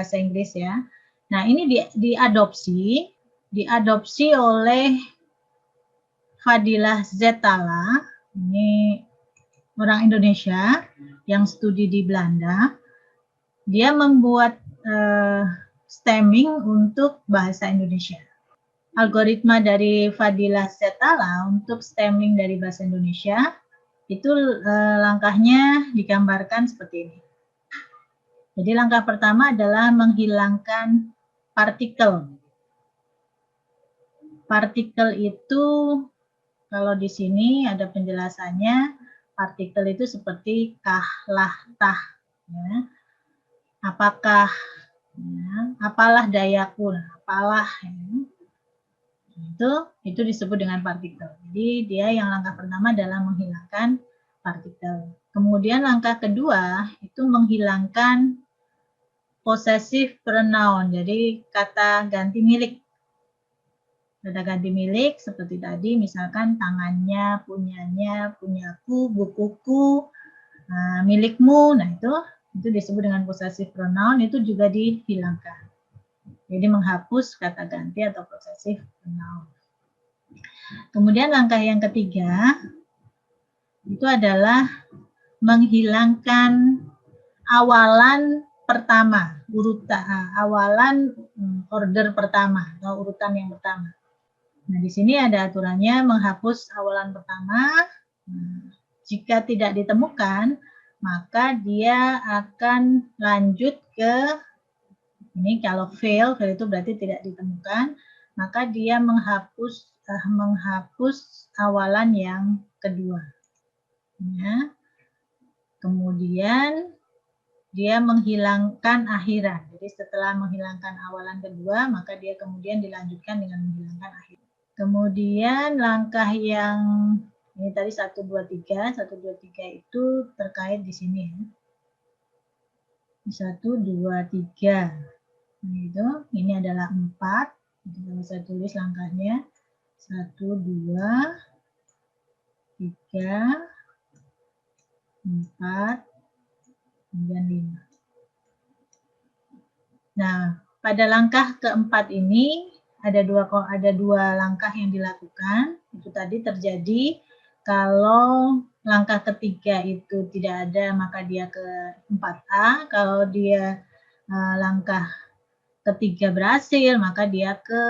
bahasa Inggris ya. Nah, ini diadopsi oleh Fadilah Zetallah, ini orang Indonesia yang studi di Belanda. Dia membuat stemming untuk bahasa Indonesia. Algoritma dari Fadilah Zetallah untuk stemming dari bahasa Indonesia itu langkahnya digambarkan seperti ini. Jadi langkah pertama adalah menghilangkan partikel. Partikel itu kalau di sini ada penjelasannya, partikel itu seperti kah, lah, tah. Ya. Apakah, ya, apalah dayaku, apalah. Ya. Itu disebut dengan partikel. Jadi dia yang langkah pertama adalah menghilangkan partikel. Kemudian langkah kedua itu menghilangkan possessive pronoun, jadi kata ganti milik. Kata ganti milik seperti tadi, misalkan tangannya, punyanya, punyaku, bukuku, milikmu. Nah itu disebut dengan possessive pronoun, itu juga dihilangkan. Jadi menghapus kata ganti atau possessive pronoun. Kemudian langkah yang ketiga itu adalah menghilangkan awalan pertama, awalan order pertama atau urutan yang pertama. Nah, di sini ada aturannya menghapus awalan pertama. Jika tidak ditemukan, maka dia akan lanjut ke ini kalau fail itu berarti tidak ditemukan, maka dia menghapus awalan yang kedua. Ya. Kemudian dia menghilangkan akhiran. Jadi setelah menghilangkan awalan kedua, maka dia kemudian dilanjutkan dengan menghilangkan akhiran. Kemudian langkah yang ini tadi 1, 2, 3. 1, 2, 3 itu terkait di sini. 1, 2, 3. Nah, itu, ini adalah 4. Jadi saya tulis langkahnya. 1, 2, 3, 4, kemudian 5. Nah, pada langkah keempat ini ada dua langkah yang dilakukan. Itu tadi terjadi kalau langkah ketiga itu tidak ada, maka dia ke 4A. Kalau dia langkah ketiga berhasil, maka dia ke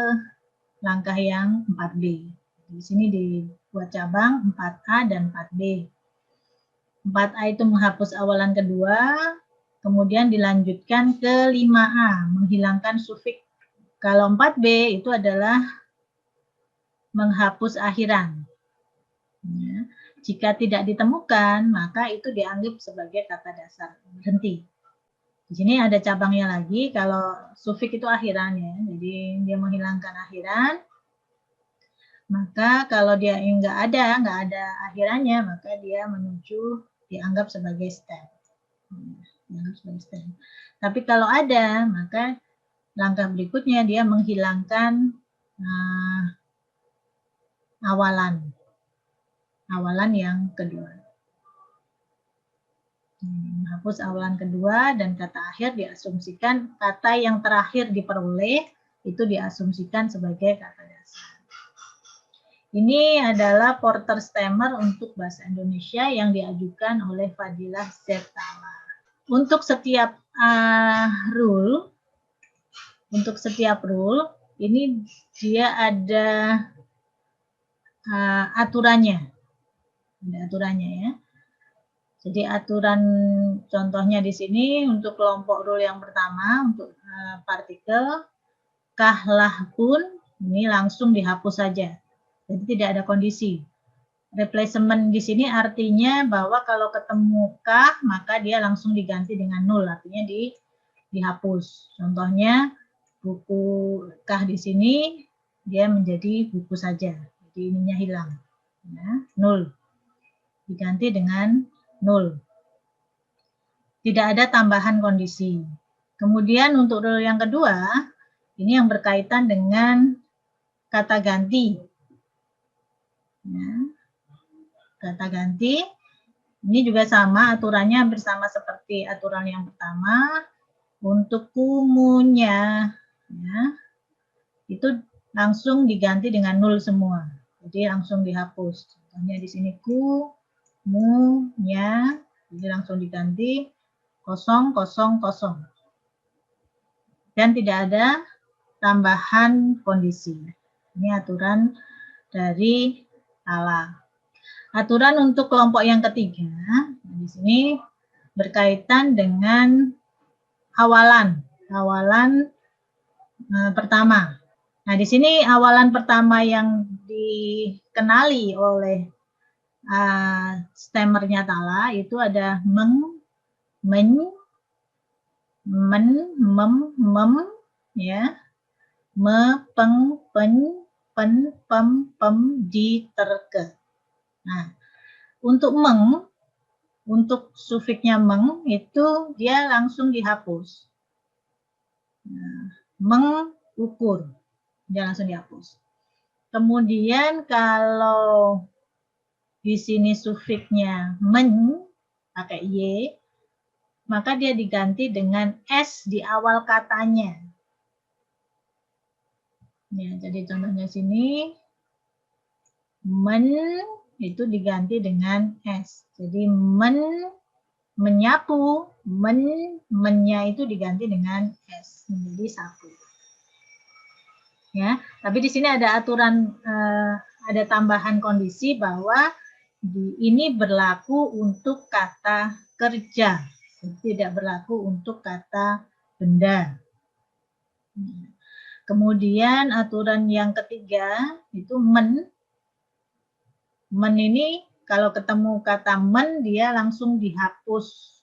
langkah yang 4B. Di sini dibuat cabang 4A dan 4B. 4A itu menghapus awalan kedua, kemudian dilanjutkan ke 5A, menghilangkan sufiks. Kalau 4B itu adalah menghapus akhiran. Ya. Jika tidak ditemukan, maka itu dianggap sebagai kata dasar berhenti. Di sini ada cabangnya lagi, kalau sufiks itu akhiran ya, jadi dia menghilangkan akhiran. Maka kalau dia nggak ada akhirannya, maka dia menuju dianggap sebagai stem. Tapi kalau ada, maka langkah berikutnya dia menghilangkan awalan yang kedua. Menghapus awalan kedua dan kata akhir diasumsikan, kata yang terakhir diperoleh itu diasumsikan sebagai kata dasar. Ini adalah Porter Stemmer untuk bahasa Indonesia yang diajukan oleh Fadilah Zetallah. Untuk setiap rule, ini dia ada aturannya. Ada aturannya ya. Jadi aturan contohnya di sini untuk kelompok rule yang pertama untuk partikel kah lah pun ini langsung dihapus saja. Jadi tidak ada kondisi. Replacement di sini artinya bahwa kalau ketemu kah maka dia langsung diganti dengan nol, artinya dihapus. Contohnya buku kah di sini dia menjadi buku saja. Jadi ininya hilang. Ya, 0. Diganti dengan 0. Tidak ada tambahan kondisi. Kemudian untuk rule yang kedua, ini yang berkaitan dengan kata ganti. Ya. Kata ganti, ini juga sama aturannya hampir sama seperti aturan yang pertama. Untuk kumunya, ya, itu langsung diganti dengan 0 semua. Jadi langsung dihapus. Contohnya di sini ku, mu, nya, jadi langsung diganti 0, 0, 0. Dan tidak ada tambahan kondisi. Ini aturan dari Tala. Aturan untuk kelompok yang ketiga, di sini berkaitan dengan awalan pertama. Nah, di sini awalan pertama yang dikenali oleh stemmernya Tala itu ada meng, men, men, mem, ya, me, peng, pen, pem, di, terke. Nah, untuk meng, untuk sufiksnya meng itu dia langsung dihapus. Nah, mengukur, dia langsung dihapus. Kemudian kalau di sini sufiksnya men pakai y, maka dia diganti dengan s di awal katanya. Ya, jadi contohnya sini men itu diganti dengan s. Jadi menyapu, mennya itu diganti dengan s menjadi sapu. Ya, tapi di sini ada aturan, ada tambahan kondisi bahwa ini berlaku untuk kata kerja, tidak berlaku untuk kata benda. Kemudian aturan yang ketiga itu men. Men ini kalau ketemu kata men dia langsung dihapus.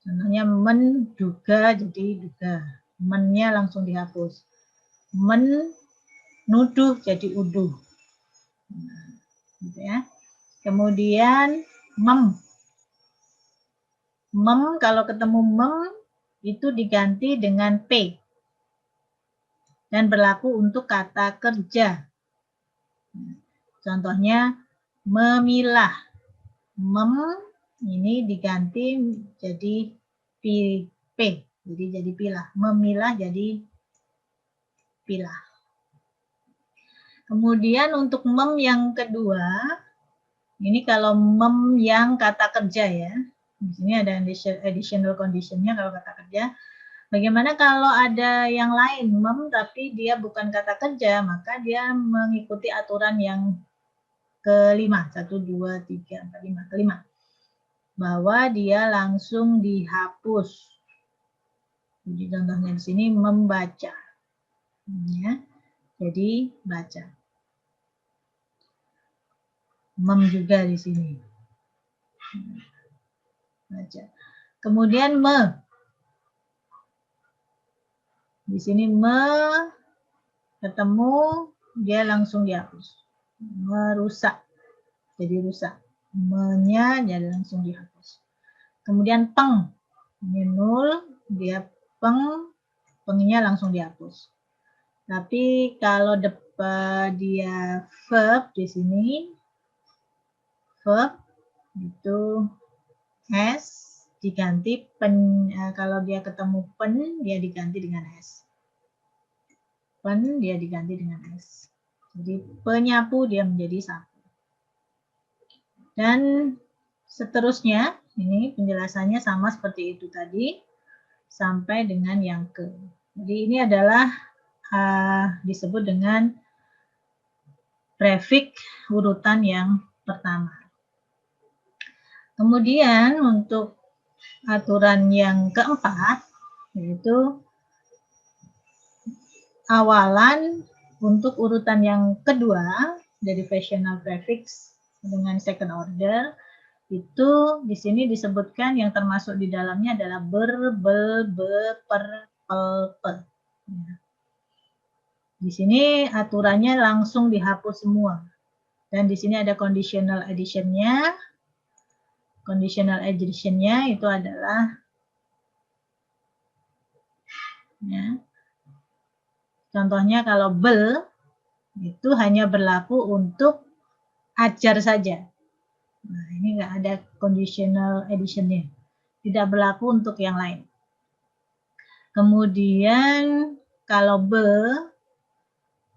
Contohnya menduga jadi duga. Mennya langsung dihapus. Menuduh jadi uduh. Nah, gitu ya. Kemudian mem. Mem kalau ketemu mem itu diganti dengan p. Dan berlaku untuk kata kerja. Contohnya memilah. Mem ini diganti jadi p. Jadi pilah. Memilah jadi pilah. Kemudian untuk mem yang kedua, ini kalau mem yang kata kerja ya. Di sini ada additional conditionnya kalau kata kerja. Bagaimana kalau ada yang lain mem tapi dia bukan kata kerja, maka dia mengikuti aturan yang kelima, 1, 2, 3, 4, 5, kelima. Bahwa dia langsung dihapus. Jadi contohnya di sini membaca. Ya. Jadi baca. Mem juga di sini. Baca. Kemudian me. Di sini me ketemu dia langsung dihapus. Merusak. Jadi rusak. Me-nya jadi langsung dihapus. Kemudian peng. Ini 0, dia peng, pengnya langsung dihapus. Tapi kalau dia verb di sini, verb itu s diganti pen, kalau dia ketemu pen dia diganti dengan s. Pen dia diganti dengan s. Jadi penyapu dia menjadi sapu. Dan seterusnya, ini penjelasannya sama seperti itu tadi sampai dengan yang ke. Jadi ini adalah disebut dengan prefix urutan yang pertama. Kemudian untuk aturan yang keempat, yaitu awalan untuk urutan yang kedua dari derivational prefix dengan second order, itu di sini disebutkan yang termasuk di dalamnya adalah ber, be, per, pel, pe. Di sini aturannya langsung dihapus semua. Dan di sini ada conditional addition-nya. Conditional addition-nya itu adalah ya, contohnya kalau bel itu hanya berlaku untuk ajar saja. Nah, ini nggak ada conditional addition-nya. Tidak berlaku untuk yang lain. Kemudian kalau be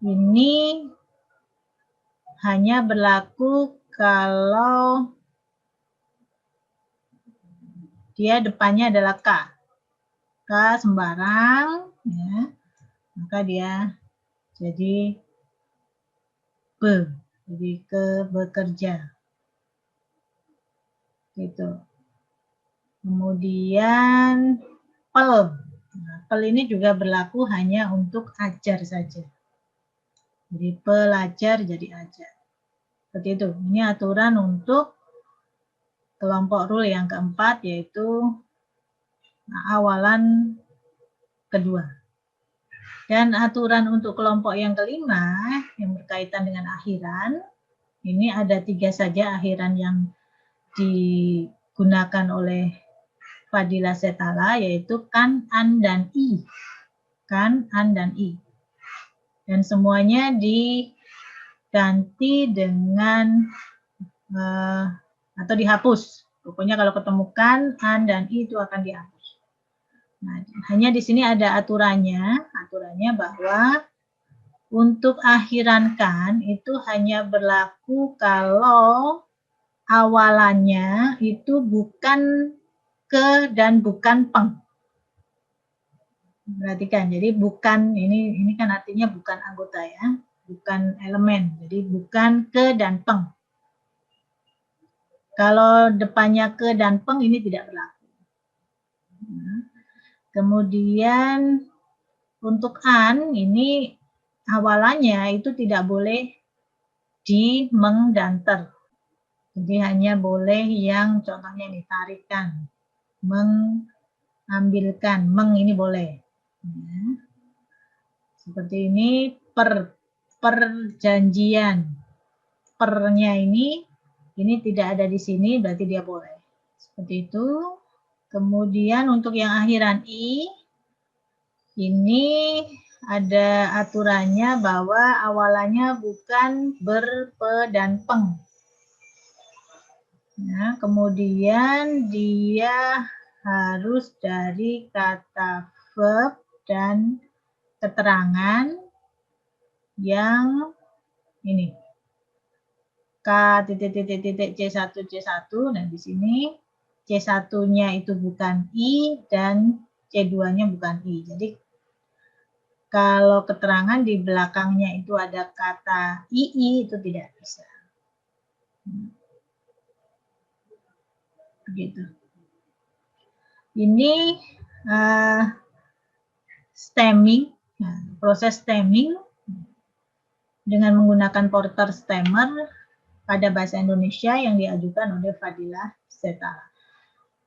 ini hanya berlaku kalau dia depannya adalah K. K sembarang, ya, maka dia jadi be, jadi ke bekerja. Gitu. Kemudian pel. Nah, pel ini juga berlaku hanya untuk ajar saja. Jadi pelajar jadi ajar. Seperti itu. Ini aturan untuk kelompok rule yang keempat, yaitu awalan kedua. Dan aturan untuk kelompok yang kelima yang berkaitan dengan akhiran, ini ada 3 saja akhiran yang digunakan oleh Fadila Setala, yaitu kan, an, dan i. Kan, an, dan i. Dan semuanya diganti dengan atau dihapus. Pokoknya kalau ketemu kan, an, dan i itu akan dihapus. Nah, hanya di sini ada aturannya bahwa untuk akhiran kan itu hanya berlaku kalau awalannya itu bukan ke dan bukan peng. Perhatikan, jadi bukan ini kan artinya bukan anggota ya, bukan elemen. Jadi bukan ke dan peng. Kalau depannya ke dan peng ini tidak berlaku. Kemudian untuk an ini awalannya itu tidak boleh di meng dan ter. Jadi hanya boleh yang contohnya ini tarikan, mengambilkan, meng ini boleh. Ya. Seperti ini perjanjian. Pernya ini tidak ada di sini berarti dia boleh. Seperti itu. Kemudian untuk yang akhiran i ini ada aturannya bahwa awalannya bukan ber, pe, dan peng. Ya, kemudian dia harus dari kata verb dan keterangan yang ini. K titik C1 dan di sini C1-nya itu bukan I dan C2-nya bukan I. Jadi kalau keterangan di belakangnya itu ada kata II itu tidak bisa. Begitu. Ini stemming, proses stemming dengan menggunakan porter stemmer pada bahasa Indonesia yang diajukan oleh Fadila Setala.